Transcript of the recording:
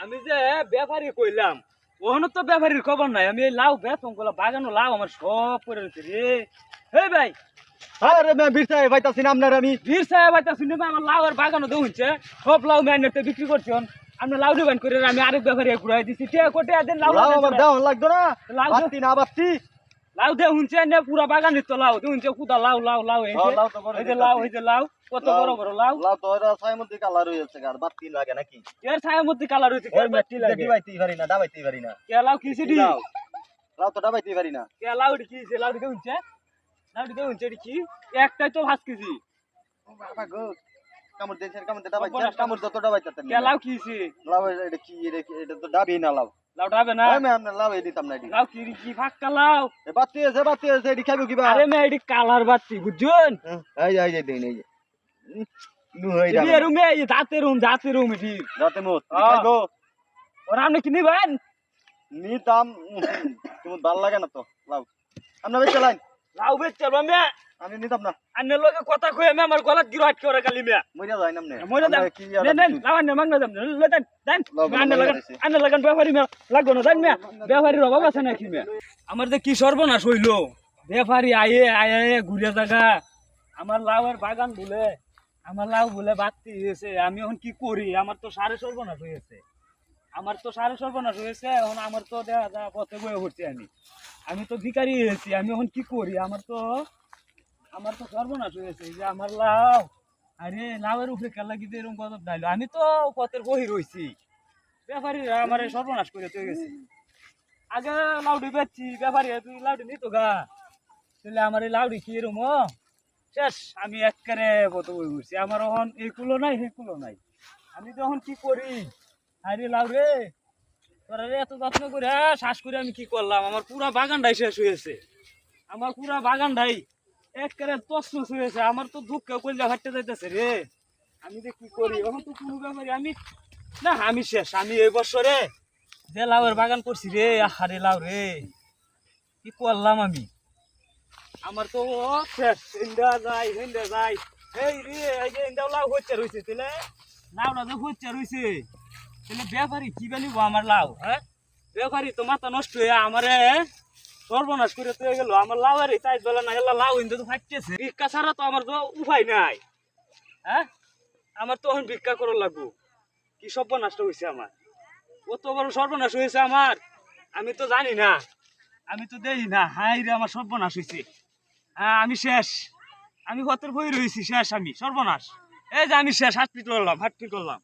আমি যে ব্যাপারী কইলাম ওখানে তো ব্যাপারীর খবর নাই। আমি এই লাউ বেতন করলাম বাগানো লাউ আমার সব পড়ে রয়েছে রে। হে ভাই আরে মে বীর সাহেব ভাইতাছি না আপনার আমি বীর সাহেব আইতা শুনি আমার লাউ আর বাগানো দৌড়ছে সব লাউ ম্যানেটে বিক্রি করছি আমি লাউ ডিবান করে আমি আরেক ব্যাপারী ঘুরাই দিছি টিয়া কোটে দেন লাউ লাউ আমার দাও লাগতো না লাউ বাত্তি না বাত্তি লাউ দে হুনছে না পুরা বাগানের তো লাউ হুনছে কুদা লাউ লাউ লাউ এই লাউ তো বড় যে লাউ এই যে লাউ কত বড় বড় লাউ লাউ তো এর ছায়ের মধ্যে কালার হয়েছে আর বাত্তি লাগে নাকি এর ছায়ের মধ্যে কালার হইছে ওই মেটি লাগে দিবাইতেই পারি না দাবাইতেই পারি না কে লাউ কিছে দি লাউ তো দাবাইতেই পারি না কে লাউ কিছে লাউ দে হুনছে লাউ দে হুনছে কি একটাই তো 5 কেজি ও বাবা গো কামড় দেন কামড় দাবাইতে কামড় যত দাবাইতে কে লাউ কিছে লাউ এটা কি এটা তো দাবি না লাউ লাউ ডাবে না আমি আমরা লাউ এই দিতাম না এডি লাউ কি ফাক্কা লাউ এ বাত্তি আছে এডি খাইবো কিবা আরে মে এডি কালার বাতি বুঝুন এই দেন এই নু হই এডি রুমে এই জাতে রুম এডি রাতে মত খাইবো ওরা আপনি কি নিবেন নি দাম তুমি ভাল লাগে না তো লাউ আমরা বেচে লাইন লাউ বেচতে পারবে আমি নিতাম না আন্নে লগে কথা কই আমি আমার গলাত গিরো আটকে ওরা কালি মে মইরা যাই নামনে মইরা দেন নেন লাউ আন্নে মাগনা দেন লে দেন আন্নে লাগান ব্যাপারী মে লাগবো না দেন মে ব্যাপারীর অভাব আছে নাকি মে আমার যে কি সর্বনাশ হইলো ব্যাপারী আয়ে ঘুরে জায়গা আমার লাউয়ের বাগান বলে আমার লাউ বলে বাড়তি হয়েছে আমি এখন কি করি আমার তো সারে সর্বনাশ হয়েছে এখন আমার তো দেখা যা পথে বয়ে উঠছি আমি তো ভিখারি হয়েছি আমি এখন কি করি আমার তো সর্বনাশ হয়েছে যে আমার লাউ আরে লাউয়ের উপরে খেলা কিন্তু এরকম কত ডাইলো আমি তো পথের বহি রয়েছি ব্যাপারীরা আমার সর্বনাশ করে চলে গেছে আগে লাউডি বেচছি ব্যাপারী তুই লাউডি নিত গা তাহলে আমার এই লাউডি কি এরকম শেষ আমি একবারে কত বই উঠছি আমার এখন এই কুলো নাই সেই কুলো নাই আমি তো এখন কি করি আরে লাউ রে তোরা রে এত যত্ন করে শ্বাস করে আমি কি করলাম আমার পুরা বাগানটাই শেষ হয়েছে আমার পুরা বাগানটাই একবারে তছনছ হয়েছে আমার তো দুঃখ কইলা ফাটতে যাইতেছে রে আমি যে কি করি এখন তো কোনো ব্যাপারে আমি শেষ আমি এই বছরে যে লাউয়ের বাগান করছি রে আহারে লাউ রে কি করলাম আমি আমার তো শেষ হিন্দা যাই এই রে এই যে হিন্দাও লাউ হচ্ছে রয়েছে তাহলে লাউটা যে হচ্ছে রয়েছে তাহলে ব্যাপারী কি বানিব আমার লাউ হ্যাঁ ব্যাপারী তো মাথা নষ্ট হয়ে আমারে সর্বনাশ করে তো গেল আমার লাউয়ের তাই বেলা না এলা লাউ হিন্দা তো ফাটতেছে ভিক্ষা ছাড়া তো আমার তো উপায় নাই হ্যাঁ আমার তো এখন ভিক্ষা করার লাগবো কি সর্বনাশ হয়েছে আমার কত বড় সর্বনাশ হয়েছে আমার আমি তো জানি না আমি তো দেখি না হাই রে আমার সর্বনাশ হয়েছে হ্যাঁ আমি শেষ আমি কত বই রয়েছি শেষ আমি সর্বনাশ এই যে আমি শেষ হাত পিট করলাম